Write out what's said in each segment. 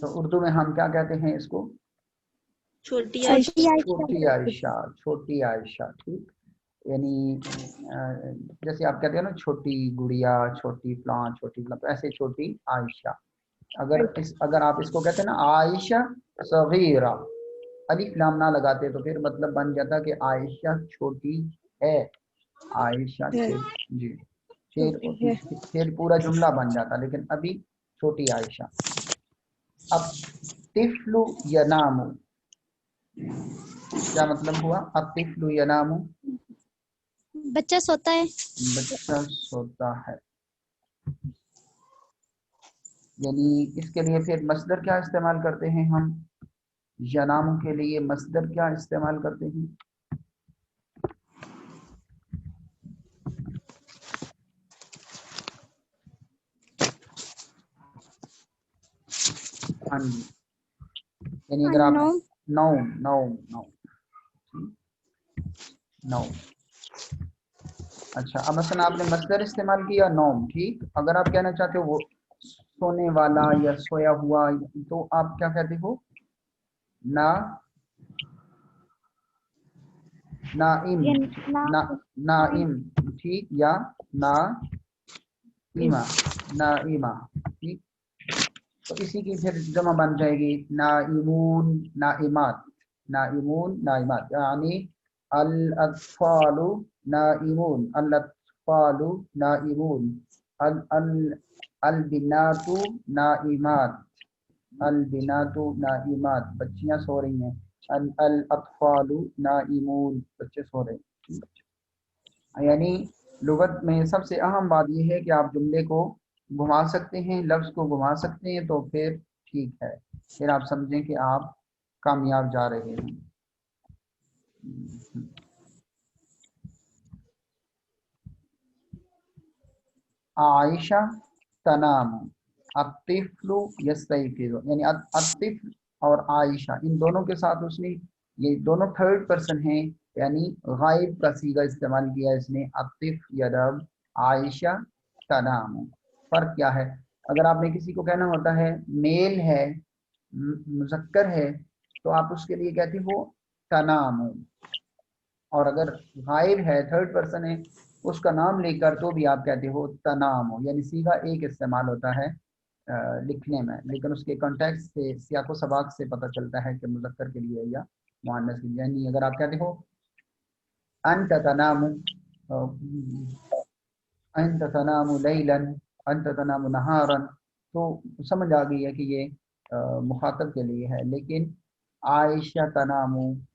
تو اردو میں ہم کیا کہتے ہیں اس کو؟ چھوٹی عائشہ. چھوٹی عائشہ، چھوٹی عائشہ. ٹھیک، یعنی جیسے آپ کہتے ہیں نا چھوٹی گڑیا، چھوٹی فلاں، چھوٹی فلاں، تو ایسے چھوٹی عائشہ. اگر آپ اس کو کہتے ہیں نا عائشہ صغیرہ، الف لام نہ لگاتے تو پھر مطلب بن جاتا کہ عائشہ چھوٹی ہے، عائشہ جی، پھر پورا جملہ بن جاتا، لیکن ابھی چھوٹی عائشہ. اب طفل ینام، کیا مطلب ہوا؟ اب طفل ینام، بچہ سوتا ہے. بچہ سوتا ہے. یعنی اس کے لیے پھر مصدر کیا استعمال کرتے ہیں ہم؟ ینام کے لیے مصدر کیا استعمال کرتے ہیں؟ ہاں جی، یعنی اگر آپ نوم. اچھا، اب مثلا آپ نے مصدر استعمال کیا نوم، ٹھیک. اگر آپ کہنا چاہتے ہو وہ سونے والا یا سویا ہوا، تو آپ کیا کہتے ہو؟ نائم، ٹھیک، یا نائمہ، ٹھیک. تو اسی کی پھر جمع بن جائے گی نائمون نائمات، نائمون نائمات، یعنی الاطفال نائمون، الاطفال نائمون، البنات نائمات، البنات نائمات، بچیاں سو رہی ہیں. الاطفال نائمون، بچے سو رہے ہیں. یعنی لغت میں سب سے اہم بات یہ ہے کہ آپ جملے کو گھما سکتے ہیں، لفظ کو گھما سکتے ہیں، تو پھر ٹھیک ہے، پھر آپ سمجھیں کہ آپ کامیاب جا رہے ہیں. عائشہ تنام، الطفل یستیقظ، یعنی الطفل اور عائشہ ان دونوں کے ساتھ اس نے، یہ دونوں تھرڈ پرسن ہیں، یعنی غائب کا صیغہ استعمال کیا اس نے، الطفل یدب عائشہ تنام. فرق کیا ہے؟ اگر آپ نے کسی کو کہنا ہوتا ہے میل ہے، مذکر ہے، تو آپ اس کے لیے کہتے ہو تنام، اور اگر غائب ہے، تھرڈ پرسن ہے، اس کا نام لے کر تو بھی آپ کہتے ہو تنام. یعنی صیغہ ایک استعمال ہوتا ہے لکھنے میں، لیکن اس کے کانٹیکسٹ سے، سیاق و سباق سے پتہ چلتا ہے کہ مذکر کے لیے یا مؤنث کے لیے. یعنی اگر آپ کہتے ہو انت تنام، انت تنام لیلا، انت تنام نہارا، تو سمجھ آ گئی ہے کہ یہ مخاطب کے لیے ہے. لیکن عائشہ تنام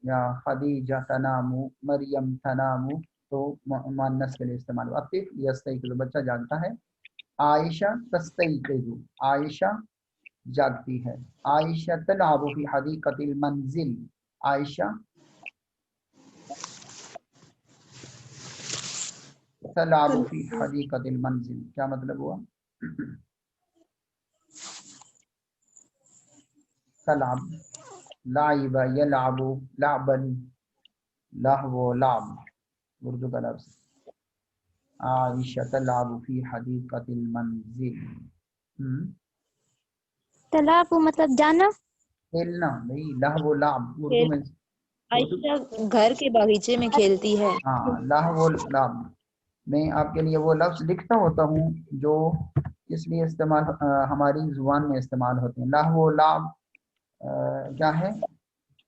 یا خدیجہ تنام، مریم تنام، تو مؤنث کے لیے استعمال ہوا. الطفل یستیقظ، بچہ جاگتا ہے. عائشہ تستیقظ، عائشہ جاگتی ہے. عائشہ تلعب فی حدیقۃ المنزل، عائشہ تلعب فی حدیقۃ المنزل، کیا مطلب ہوا؟ تلعب، لعب یلعب لعبا، لہو لعب، اردو کا لفظ. عائشہ تلعب فی حدیقۃ المنزل. طلاق مطلب جانا، کھیلنا، نہیں، لہو لعب اردو میں. عائشہ گھر کے باغیچے میں کھیلتی ہے. ہاں، لہو لعب. میں آپ کے لیے وہ لفظ لکھتا ہوتا ہوں جو اس لیے استعمال ہماری زبان میں استعمال ہوتے ہیں. لہو لعب کیا ہے؟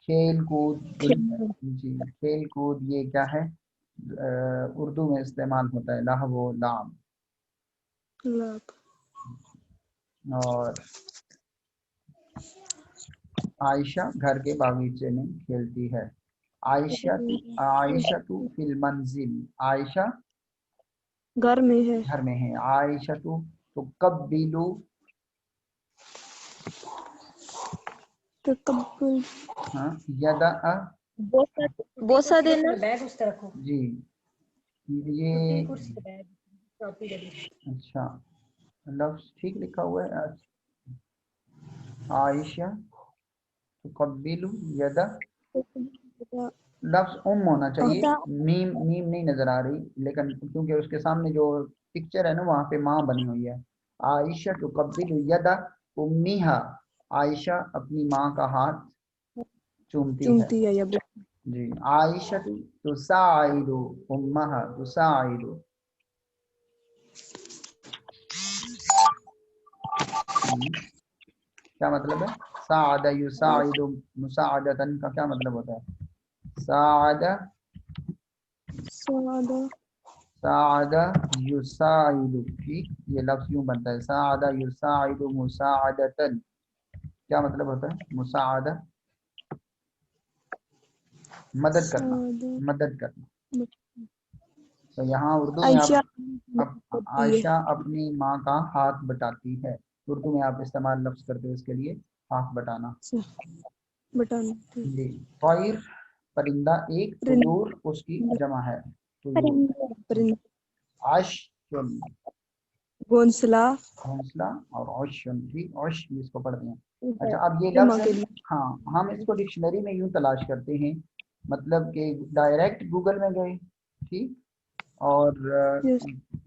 کھیل کود. جی، کھیل کود، یہ کیا ہے؟ اردو میں استعمال ہوتا ہے لہو لعب. اور عائشہ گھر کے باغیچے میں کھیلتی ہے. عائشہ تو فی المنزل، عائشہ گھر میں ہے. گھر میں ہے. عائشہ تو تقبلو، ہاں، یدا، بوسہ دینا. جی یہ اچھا لفظ ٹھیک لکھا ہوا ہے. عائشہ تقبلو یدا، لفظ ہونا چاہیے، میم نہیں نظر آ رہی، لیکن کیونکہ اس کے سامنے جو پکچر ہے نا وہاں پہ ماں بنی ہوئی ہے. عائشہ تقبل ید امیہا، عائشہ اپنی ماں کا ہاتھ چومتی ہے. چومتی ہے یا جی عائشہ تساعد امها تساعد. کیا مطلب ہے؟ ساعد یساعد مساعدتن کا کیا مطلب ہوتا ہے؟ ساعد سعادہ ساعد یساعد. ٹھیک، یہ لفظ یوں بنتا ہے ساعد یساعد مساعدتن. کیا مطلب ہوتا ہے؟ مساعدہ مدد کرنا، سعادہ مدد کرنا. تو یہاں اردو میں عائشہ اب کرتی ہے. عائشہ اپنی ماں کا ہاتھ بٹاتی ہے. اردو میں آپ استعمال لفظ کرتے ہو اس کے لیے ہاتھ بٹانا. بٹانا جی طائر پرندہ ایک، طیور اس کی جمع ہے. طیور. پرندہ عش گھونسلہ گھونسلہ اور عشن بھی عش بھی اس کو پڑھتے ہیں. اچھا اب یہ جمع لفظ کے لیے. ہاں ہم اس کو ڈکشنری میں یوں تلاش کرتے ہیں، مطلب کہ ڈائریکٹ گوگل میں گئے، ٹھیک، اور Yes.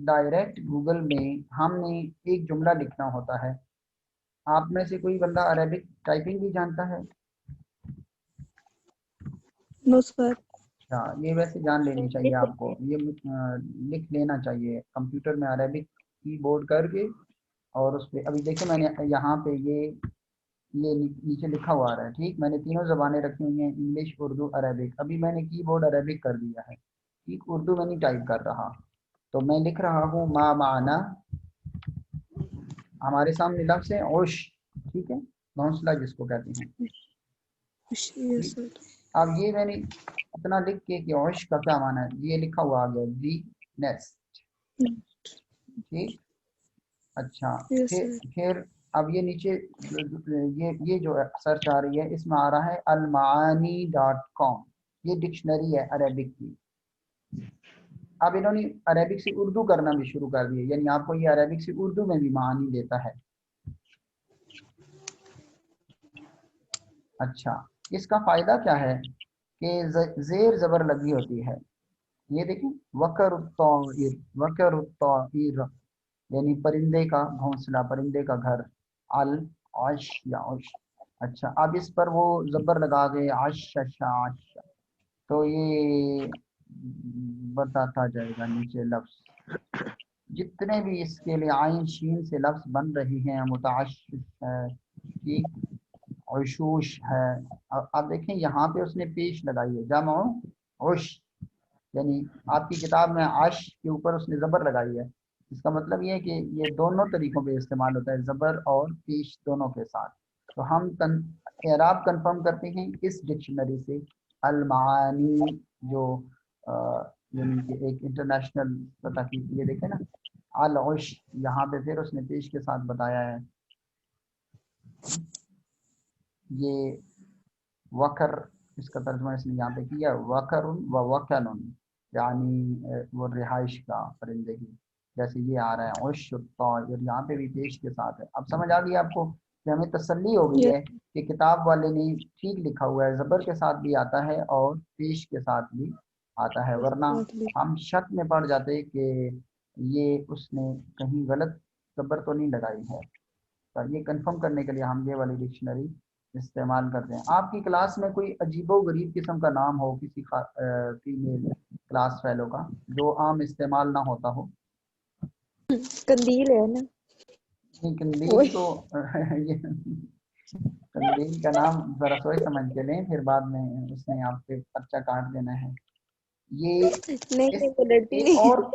ڈائریکٹ گوگل میں ہم نے ایک جملہ لکھنا ہوتا ہے. آپ میں سے کوئی بندہ عربک ٹائپنگ بھی جانتا ہے؟ نو سر. اچھا یہ ویسے جان لینی چاہیے آپ کو، یہ لکھ لینا چاہیے کمپیوٹر میں عربک کی بورڈ کر کے. اور اس پہ ابھی دیکھیں میں نے یہاں پہ یہ نیچے لکھا ہوا آ رہا ہے. ٹھیک، میں نے تینوں زبانیں رکھی ہوئی ہیں، انگلش اردو عربک. ابھی میں نے کی بورڈ عربک کر دیا ہے، ٹھیک، اردو میں نہیں ٹائپ کر رہا. تو میں لکھ رہا ہوں ما معنا، ہمارے سامنے لفظ ہے عش، ٹھیک ہے، گھونسلہ جس کو کہتے ہیں. Yes, sir. اب یہ میں نے اتنا لکھ کے کہ عش کا کیا معنی ہے یہ لکھا ہوا آ گیا، دی نیسٹ. ٹھیک، اچھا Yes, sir. پھر اب یہ نیچے یہ جو سرچ آ رہی ہے اس میں آ رہا ہے المعانی.com. یہ ڈکشنری ہے عربک کی. اب انہوں نے عربک سے اردو کرنا بھی شروع کر دیا، یعنی آپ کو یہ عربک سے اردو میں بھی معانی دیتا ہے. اچھا اس کا فائدہ کیا ہے کہ زیر زبر لگی ہوتی ہے. یہ دیکھیں وکر الطائر، وکر الطائر یعنی پرندے کا گھونسلہ، پرندے کا گھر. العش یا عش. اچھا اب اس پر وہ زبر لگا گئے عش عش، تو یہ بتاتا جائے گا نیچے لفظ جتنے بھی اس کے لیے عین شین سے لفظ بن رہی ہیں، متعشش ہے، ٹھیک، عشوش ہے. اب دیکھیں یہاں پہ اس نے پیش لگائی ہے جمع عش، یعنی آپ کی کتاب میں عش کے اوپر اس نے زبر لگائی ہے. اس کا مطلب یہ ہے کہ یہ دونوں طریقوں پہ استعمال ہوتا ہے، زبر اور پیش دونوں کے ساتھ. تو ہم اعراب کنفرم کرتے ہیں اس ڈکشنری سے. المعانی جو یعنی کہ ایک انٹرنیشنل پتہ کی، یہ دیکھیں نا العش، یہاں پہ پھر اس نے پیش کے ساتھ بتایا ہے. یہ وکر، اس کا ترجمہ اس نے یہاں پہ کیا وکر و وکن، یعنی وہ رہائش کا پرندے کی. جیسے یہ آ رہا ہے عش الطائر، یہاں پہ بھی پیش کے ساتھ ہے. اب سمجھ آ گئی آپ کو کہ ہمیں تسلی ہو گئی Yes. ہے کہ کتاب والے نے ٹھیک لکھا ہوا ہے، زبر کے ساتھ بھی آتا ہے اور پیش کے ساتھ بھی آتا ہے، ورنہ ہم شک میں پڑ جاتے کہ یہ اس نے کہیں غلط زبر تو نہیں لگائی ہے. تو یہ کنفرم کرنے کے لیے ہم یہ والی ڈکشنری استعمال کرتے ہیں. آپ کی کلاس میں کوئی عجیب و غریب قسم کا نام ہو کسی فیمیل کلاس فیلو کا جو عام استعمال نہ ہوتا ہو؟ قندیل ہے نا. قندیل تو قندیل کا نام ذرا سوچ سمجھ کے لیں، پھر بعد میں اس نے آپ سے پرچہ کاٹ دینا ہے. یہ اس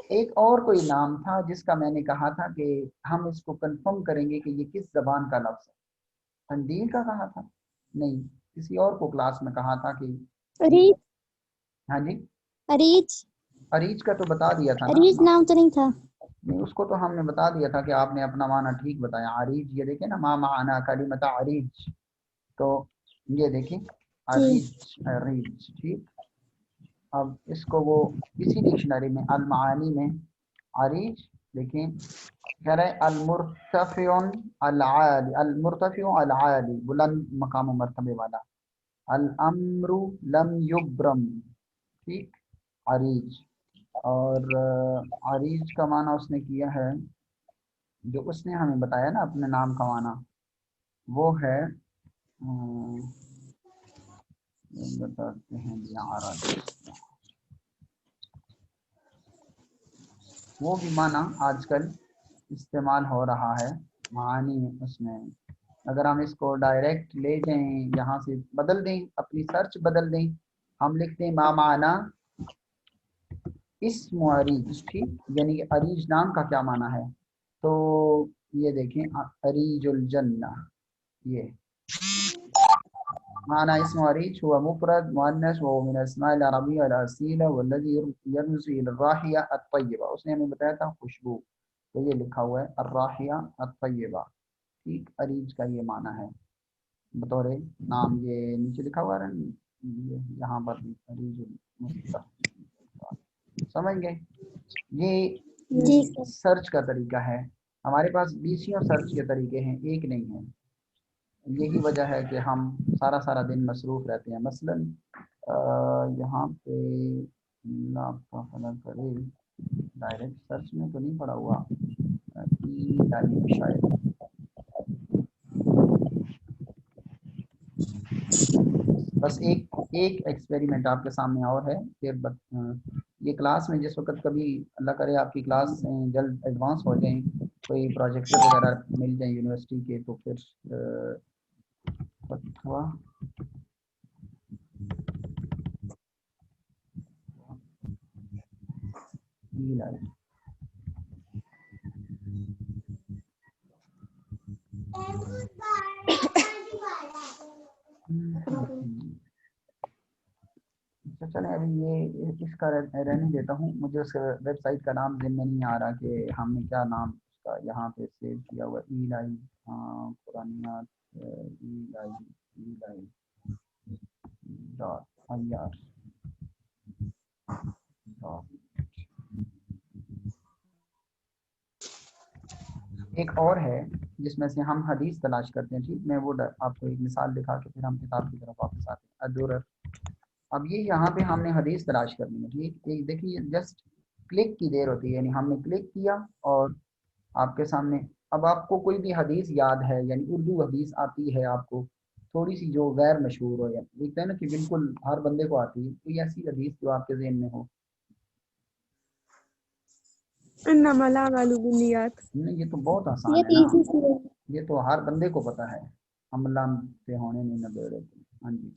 ایک اور کوئی نام تھا جس کا میں نے کہا تھا کہ ہم اس کو کنفرم کریں گے کہ یہ کس زبان کا لفظ ہے. قندیل کا کہا تھا؟ نہیں، کسی اور کو کلاس میں کہا تھا کہ اریج. ہاں جی اریج. اریج کا تو بتا دیا تھا نا. اریج نام تو نہیں تھا. نہیں اس کو تو ہم نے بتا دیا تھا کہ آپ نے اپنا معنی ٹھیک بتایا. عریج، یہ دیکھیں نا ما معنی کلمۃ عریج، تو یہ دیکھیں عریج عریج، ٹھیک. اب اس کو وہ اسی ڈکشنری میں المعانی میں عریج دیکھیں کہہ رہے المرتفع العالی، المرتفع العالی بلند مقام و مرتبے والا. الامر لم یبرم، ٹھیک، عریج. اور عریج کا معنی اس نے کیا ہے جو اس نے ہمیں بتایا نا اپنے نام کا معنی، وہ ہے بتاتے ہیں وہ بھی معنی آج کل استعمال ہو رہا ہے معانی اس میں. اگر ہم اس کو ڈائریکٹ لے جائیں یہاں سے بدل دیں اپنی سرچ بدل دیں ہم لکھتے ہیں ما معنی اسم عریج ٹھیک یعنی عریج نام کا کیا معنی ہے تو یہ دیکھیں عریج الجنہ یہ معنی اسم عریج هو مفرد مؤنث وهو من الاسماء العربية الأصيلة والذي يرمز إلى الراحية الطيبة. اس نے ہمیں بتایا تھا خوشبو تو یہ لکھا ہوا ہے الراحیہ الطیبہ ٹھیک عریج کا یہ معنی ہے بطور نام یہ نیچے لکھا ہوا ہے یہاں پر عریج سمجھ گئے. جی یہ سر. سرچ کا طریقہ ہے ہمارے پاس 20 سرچ کے طریقے ہیں ایک نہیں ہے. یہی وجہ ہے کہ ہم سارا دن مصروف رہتے ہیں. مثلا یہاں پہ اللہ آپ کا بھلا کرے ڈائریکٹ سرچ میں تو نہیں پڑا ہوا شاید بس ایک ایکسپیریمنٹ آپ کے سامنے اور ہے پھر یہ کلاس میں جس وقت کبھی اللہ کرے آپ کی کلاس جلد ایڈوانس ہو جائیں کوئی پروجیکٹر وغیرہ مل جائیں یونیورسٹی کے تو پھر ہوا چلیں ابھی یہ اس کا رہنے دیتا ہوں. مجھے اس ویب سائٹ کا نام ذہن میں نہیں آ رہا کہ ہم نے کیا نام اس کا یہاں پہ سیو کیا ہوا ایلائی قرآنیات ایلائی ڈاٹ آئی آر ایک اور ہے جس میں سے ہم حدیث تلاش کرتے ہیں ٹھیک. میں وہ آپ کو ایک مثال دکھا کے پھر ہم کتاب کی طرف واپس آتے ہیں. ادورر اب یہ یہاں پہ ہم نے حدیث تلاش کرنی ہے ٹھیک. دیکھیے جسٹ کلک کی دیر ہوتی ہے یعنی ہم نے کلک کیا اور آپ کے سامنے اب آپ کو کوئی بھی حدیث یاد ہے یعنی اردو حدیث آتی ہے آپ کو تھوڑی سی جو غیر مشہور ہو یا دیکھتے ہیں نا کہ بالکل ہر بندے کو آتی ہے کوئی ایسی حدیث جو آپ کے ذہن میں ہو. انما الاعمال بالنیات. نہیں یہ تو بہت آسان یہ ہے تو نا ایزی سی ہے. یہ تو ہر بندے کو پتا ہے ہم اللہ پہ ہونے نہیں نہ دے رہے تھے. ہاں جی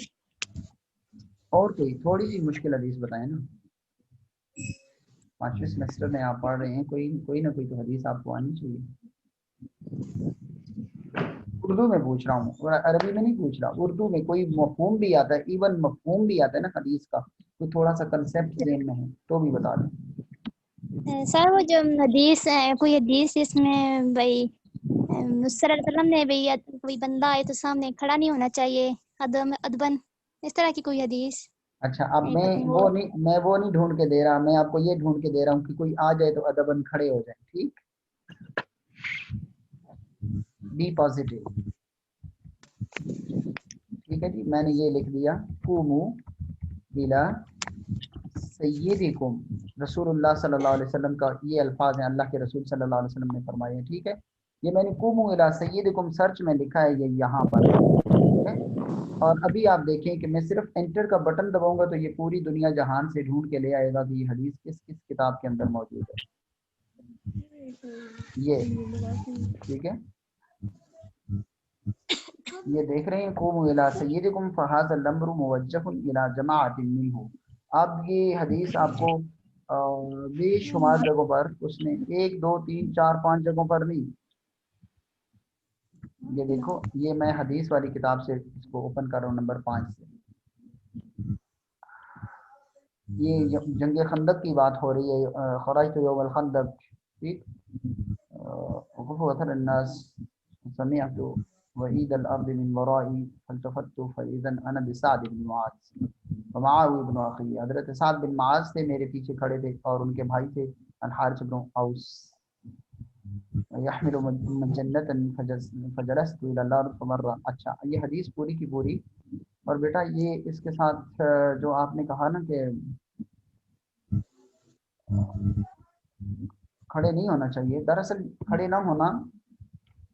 اور کوئی تھوڑی سی مشکل حدیث بتائیں نا 5ویں سیمسٹر میں آپ پڑھ رہے ہیں کوئی نہ کوئی تو حدیث آپ کو آنی چاہیے. اردو میں پوچھ رہا ہوں عربی میں نہیں پوچھ رہا اردو میں کوئی مفہوم بھی آتا ہے ایون مفہوم بھی آتا ہے نا حدیث کا کوئی تھوڑا سا کنسیپٹ ذہن میں ہے تو بھی بتا دیں. سر وہ جو حدیث ہے کوئی حدیث جس میں بھائی صلی اللہ علیہ وسلم نے بھائی کوئی بندہ آئے تو سامنے کھڑا نہیں ہونا چاہیے ادبن اس طرح کی کوئی حدیث. اچھا اب میں وہ نہیں ڈھونڈ کے دے رہا میں آپ کو یہ ڈھونڈ کے دے رہا ہوں کہ کوئی آ جائے تو ادبن کھڑے ہو جائیں. ٹھیک بی پازیٹیو ٹھیک ہے جی. میں نے یہ لکھ دیا قوموا الی سیدکم رسول اللہ صلی اللہ علیہ وسلم کا یہ الفاظ ہیں اللہ کے رسول صلی اللہ علیہ وسلم نے فرمائے ہیں. ٹھیک ہے یہ میں نے قوموا الی سیدکم سرچ میں لکھا ہے یہ یہاں پر ٹھیک ہے. اور ابھی آپ دیکھیں کہ میں صرف انٹر کا بٹن دباؤں گا تو یہ پوری دنیا جہان سے ڈھونڈ کے لے آئے گا کہ یہ حدیث کس کس کتاب کے اندر موجود ہے. یہ ٹھیک ہے یہ دیکھ رہے ہیں قوموا الی سیدکم فہذا الامر موجہ الی جماعۃ منہ. اب یہ حدیث آپ کو بے شمار جگہوں پر اس نے 1 2 3 4 5 جگہوں پر نہیں. یہ دیکھو یہ میں حدیث والی کتاب سے اس کو اوپن کر رہا ہوں نمبر 5 سے. یہ جنگ خندق کی بات ہو رہی ہے خرجت یوم الخندق ٹھیک غفوة الناس سمعت وعید الارض من ورائي فالتفت فاذا انا بسعد بن معاذ ومعاویہ بن اخی. حضرت سعد بن معاذ تھے میرے پیچھے کھڑے تھے اور ان کے بھائی تھے الحارث بن اوس یحمل مجنة فجلست الى الارض فمر. اچھا یہ حدیث پوری کی پوری. اور بیٹا یہ اس کے ساتھ جو آپ نے کہا نا کہ کھڑے نہیں ہونا چاہیے دراصل کھڑے نہ ہونا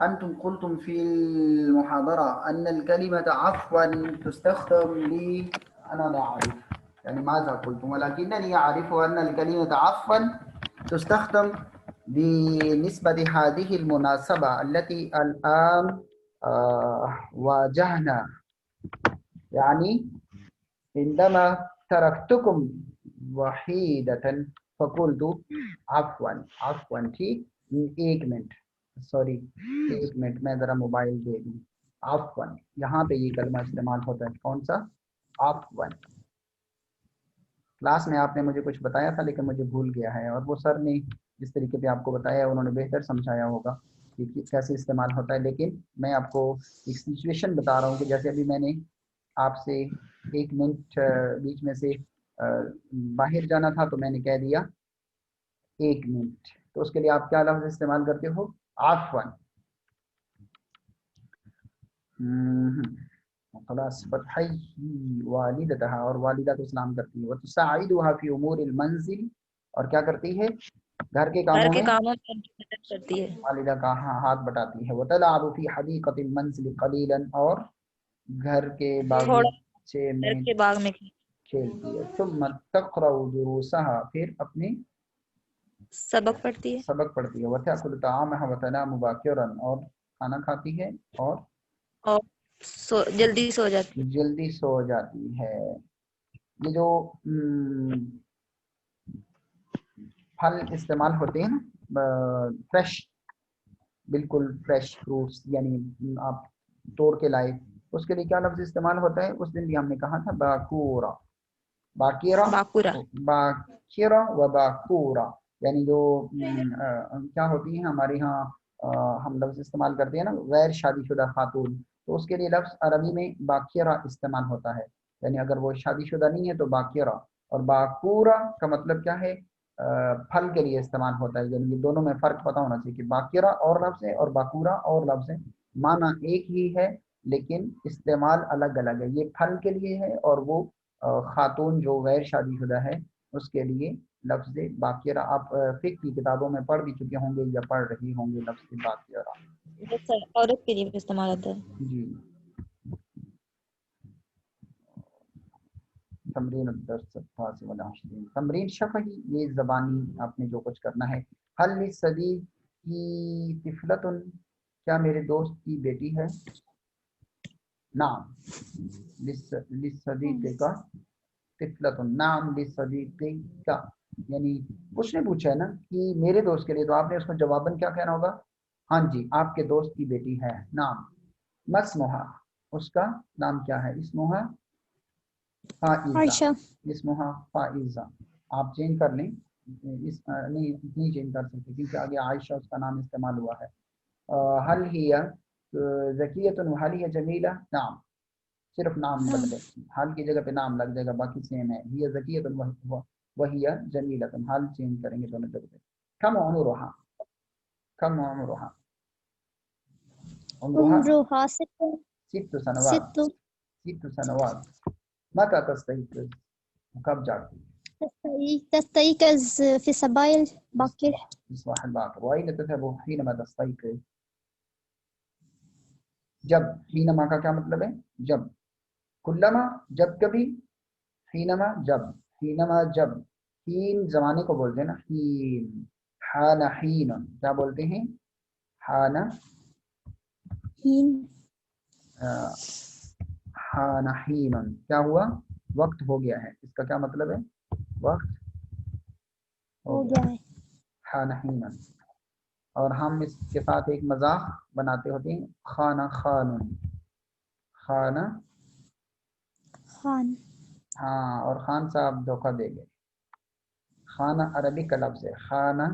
أنتم قلتم في المحاضرة أن الكلمة عفوا تستخدم أنا لا أعرف يعني ماذا قلت ولكنني أعرف أن الكلمة عفوا تستخدم بنسبة هذه المناسبة التي الآن واجهنا يعني عندما تركتكم وحيدة فقلت عفوا عفوا ٹھیک ایک منٹ سوری ایک منٹ میں ذرا موبائل دے دوں عفوا یہاں پہ یہ کلمہ استعمال ہوتا ہے کون سا عفوا کلاس میں آپ نے مجھے کچھ بتایا تھا لیکن مجھے بھول گیا ہے اور وہ سر نے جس طریقے پہ آپ کو بتایا انہوں نے بہتر سمجھایا ہوگا کہ کیسے استعمال ہوتا ہے لیکن میں آپ کو ایک سچویشن بتا رہا ہوں کہ جیسے ابھی میں نے آپ سے ایک منٹ بیچ میں سے باہر جانا تھا تو میں نے کہہ دیا ایک منٹ تو اس کے لیے آپ کیا لفظ استعمال کرتے ہو عفوا خلاص فتحی والدتها اور والدہ کو سلام کرتی ہے وتساعدها في امور المنزل اور کیا کرتی ہے گھر کے کاموں میں مدد کرتی ہے والدہ کا ہاتھ بٹاتی ہے وتلعب في حديقة المنزل قليلا اور گھر کے باغیچے میں گھر کے باغ میں کھیلتی ہے ثم تقرأ دروسها پھر اپنے سبق پڑھتی ہے وتأكل طعامها وتنام باكرا اور کھانا کھاتی ہے اور جلدی سو جاتی ہے یہ جو پھل استعمال ہوتے ہیں نا فریش بالکل فریش فروٹس یعنی آپ توڑ کے لائے اس کے لیے کیا لفظ استعمال ہوتا ہے اس دن بھی ہم نے کہا تھا باکورا و باکورا یعنی جو کیا ہوتی ہیں ہمارے ہاں ہم لفظ استعمال کرتے ہیں نا غیر شادی شدہ خاتون تو اس کے لیے لفظ عربی میں باکیرہ استعمال ہوتا ہے یعنی اگر وہ شادی شدہ نہیں ہے تو باکیرہ اور باکورا کا مطلب کیا ہے پھل کے لیے استعمال ہوتا ہے یعنی یہ دونوں میں فرق پتہ ہونا چاہیے کہ باکیرہ اور لفظ ہے اور باکورا اور لفظ ہے معنی ایک ہی ہے لیکن استعمال الگ الگ ہے یہ پھل کے لیے ہے اور وہ خاتون جو غیر شادی شدہ ہے اس کے لیے لفظ باکیرہ آپ فقہ کی کتابوں میں پڑھ بھی چکے ہوں گے یا پڑھ رہی ہوں گے لفظ باکیرہ عورت کے لیے استعمال ہوتا ہے جی تمرین الدرس التاسع والعشرین تمرین شفہی یہ زبانی آپ نے جو کچھ کرنا ہے حل للصدیق کی طفلۃ کیا میرے دوست کی بیٹی ہے نعم للصدیق کا طفلۃ نعم للصدیق کا یعنی اس نے پوچھا ہے نا کہ میرے دوست کے لیے تو آپ نے اس کو جواباً کیا کہنا ہوگا ہاں جی آپ کے دوست کی بیٹی ہے نعم مسموہا اس کا نام کیا ہے اسموہا فائزہ اسموہا فائزہ آپ چینج کر لیں نہیں چینج کر سکتے کیونکہ آگے عائشہ اس کا نام استعمال ہوا ہے حل ہی ذکیۃ حل ہی جمیلہ نام صرف نام بدلے حل کی جگہ پہ نام لگ جائے گا باقی سیم ہے ہی ذکیۃ وہی جمیلہ حل چینج کریں گے دونوں جگہ پہ کم عمرہا عمرها ست سنوات متى تستيقظ کب جاگتی تستيقظ في الصباح الباكر مصباح الباكر وأين تذهب حينما تستيقظ جب حینما کا کیا مطلب ہے جب کلما جب کبھی حینما جب حین زمانے کو بولتے ہیں نا حین حان حین کیا بولتے ہیں حان حان حین کیا ہوا وقت ہو گیا ہے اس کا کیا مطلب ہے وقت ہو گیا ہے حان حین اور ہم اس کے ساتھ ایک مزاح بناتے ہوتے ہیں خانہ خان ہاں اور خان صاحب دھوکہ دے گئے خانہ عربی کا لفظ ہے خانہ